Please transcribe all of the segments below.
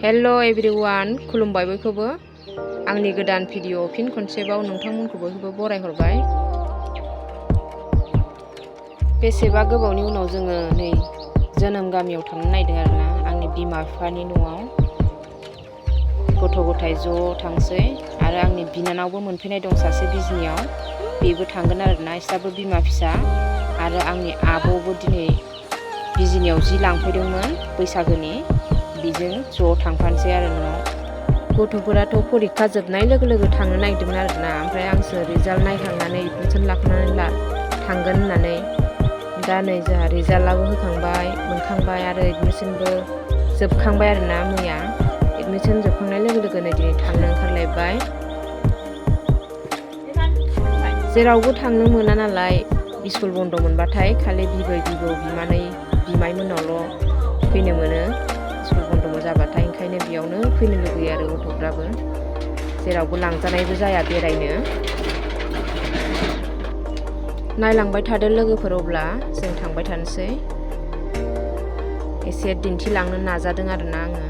हेल' everyone, खुलुमबाय बयखौबो। आंनि गोदान भिडिअ फिन खनसेबाव नोंथांमोनखौ बयखौबो बरायहरबाय। बेसेबा गोबावनि उनाव जोङो नै जोनोम गामियाव थांनो नागिरदों आरोना, आंनि बिमा बिफानि न'आव। गथ' गथाय ज' थांसै आरो आंनि बिनानावबो मोनफैनाय दं सासे बिजनियाव, बेबो थांगोन आरोना, बिस्राबो बिमा फिसा। आरो आंनि आब'बो दिनै बिजनियाव जि लांफैदोंमोन बैसागोनि, बेजों ज' थांफानोसै आरो न'आव। गथ'फोराथ' परिखा जोबनाय लोगो लोगो थांनो नागिरदोंमोन आरोना, ओमफ्राय आंसो रिजाल्ट नायखांनानै एडमिसन लाखांनानै थांगोन होननानै। दा नै जोंहा रिजाल्टआबो होखांबाय, मोनखांबाय आरो एडमिसनबो जोबखांबाय आरोना मैया। एडमिसन जोबखांनाय लोगो लोगोनो दिनै थांनो ओंखारलायबाय। जेरावबो थांनो मोना नालाय, स्कुल बन्द' मोनबाथाय खालि बिबै बिबौ बिमानै बिमायमोननावल' फैनो मोनो स्कुल बन्द' जाबाथाय। ओंखायनो बेयावनो फैनो लुगैयो आरो गथ'फ्राबो, जेरावबो लांजानायबो जाया बेरायनो। नायलांबाय थादो लोगोफोर, अब्ला जों थांबाय थानोसै। एसे दिन्थिलांनो नाजादों आरोना आङो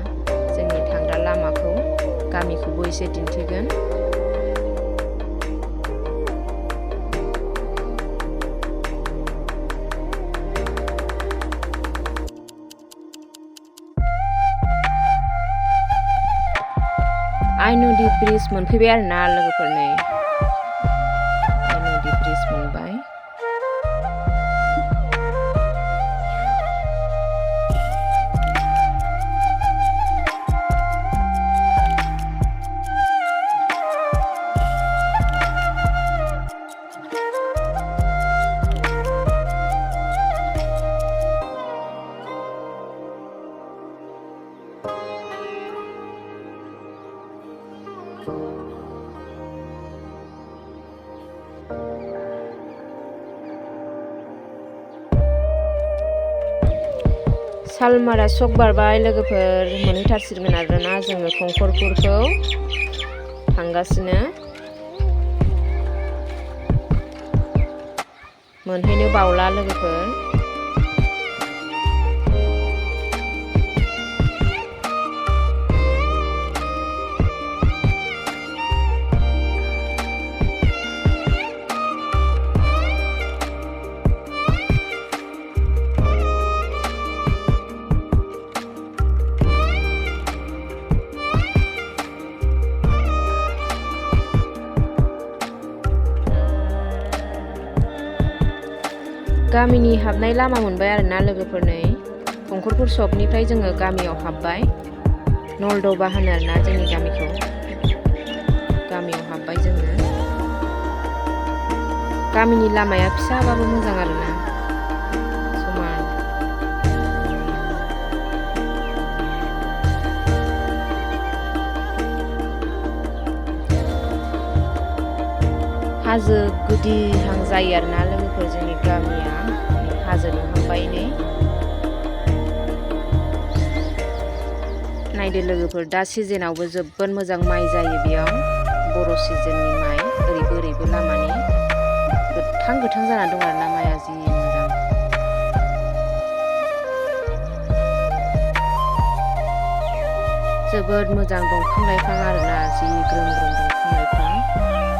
जोंनि थांग्रा लामाखौ, गामिखौबो एसे दिन्थिगोन। आइनदि ब्रिज मोनफैबाय आरोना लोगोफोर, नै आइनदि ब्रिज मोनबाय। सालमारा सक बारबाय लोगोफोर, मोनहैथारसिगोन आरोना जोङो थंखरपुरखौ थांगासिनो। मोनहैनो बावला लोगोफोर। गामिनि हाबनाय लामा मोनबाय आरोना लोगोफोर, नै थंखरपुर सकनिफ्राय जोङो गामियाव हाबबाय। नलदबा होनो आरोना जोंनि गामिखौ। गामियाव हाबबाय जोङो। गामिनि लामाया फिसाबाबो मोजां आरोना, समान। हाजो गुदिहां जायो आरोना लोगोफोर जोंनि गामिया, हाजो नुहांबाय नै। नायदो लोगोफोर, दा सिजेनावबो जोबोद मोजां माइ जायो बेयाव, बर' सिजेननि माइ। ओरैबो ओरैबो लामानि गोथां गोथां जाना दं आरोना माइआ, जि मोजां। जोबोद मोजां दंफां लाइफां आरोना, जि ग्रोम ग्रोम दंफां लाइफां।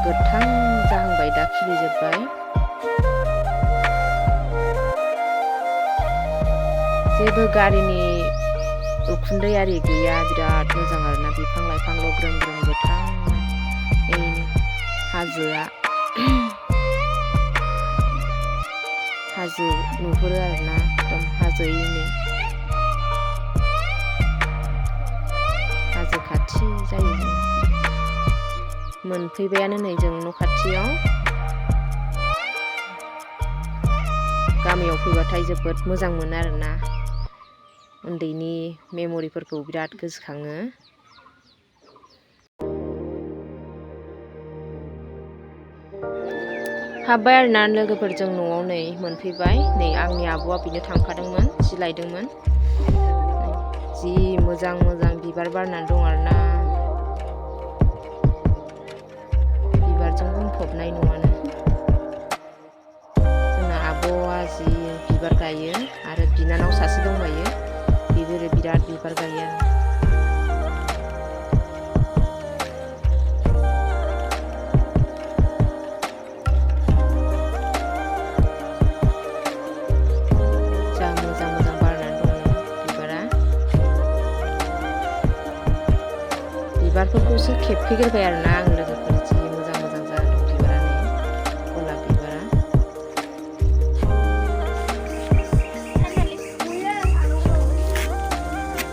गोथां जाहांबाय, दा खिलिजोब्बाय। जेबो गारिनि उखुन्दै आरि गैया, बिराद मोजां आरोना, बिफां लाइफांल' ग्रोम ग्रोम गोथां। हाजोआ हाजो नुहुरो आरोना, एकदम हाजोयैनो। हाजो खाथि जायो जों। मोनफैबायानो नै जों न' खाथियाव। गामियाव फैबाथाय जोबोद मोजां मोनो आरोना, उन्दैनि मेम'रिफोरखौ बिराद गोसोखाङो। हाबबाय आरोना लोगोफोर जों न'आव, नै मोनफैबाय। नै आंनि आब'आ बिनो थांफादोंमोन, जि लायदोंमोन। जि मोजां मोजां बिबार बारनानै दं आरोना, बिबारजों बुंफबनाय न'आनो। जोंना आब'आ जि बिबार गायो, आरो बिनानाव सासे दंबायो, बेबो बिराद बिबार गायो आरो। बिबारफोरखौसो खेबफैग्रोबाय आरोना आं लोगोफोर जि मोजां मोजां जादों बिबारानो गलाब बिबारा।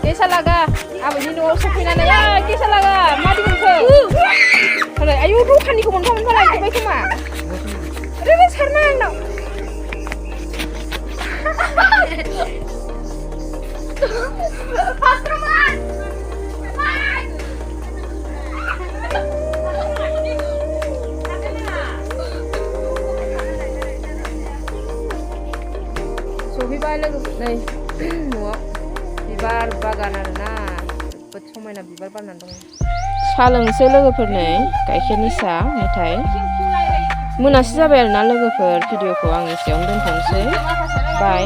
Kesa laga, abis ini nol sepinan ya, kesa laga, mati muka. Kalau ayo rukan di kebun kamu lagi baik cuma. Ada sarna no. Pastraman. Sofi balik nih, mau. बिबार बागान आरोना जोबोद समायना बिबार बारनानै दङ। सा लोंसै लोगोफोर नै गाइखेरनि सा मेथाइ। मोनासो जाबाय आरोना लोगोफोर भिडिअखौ आं एसेयावनो दोनथ'नोसै बाय।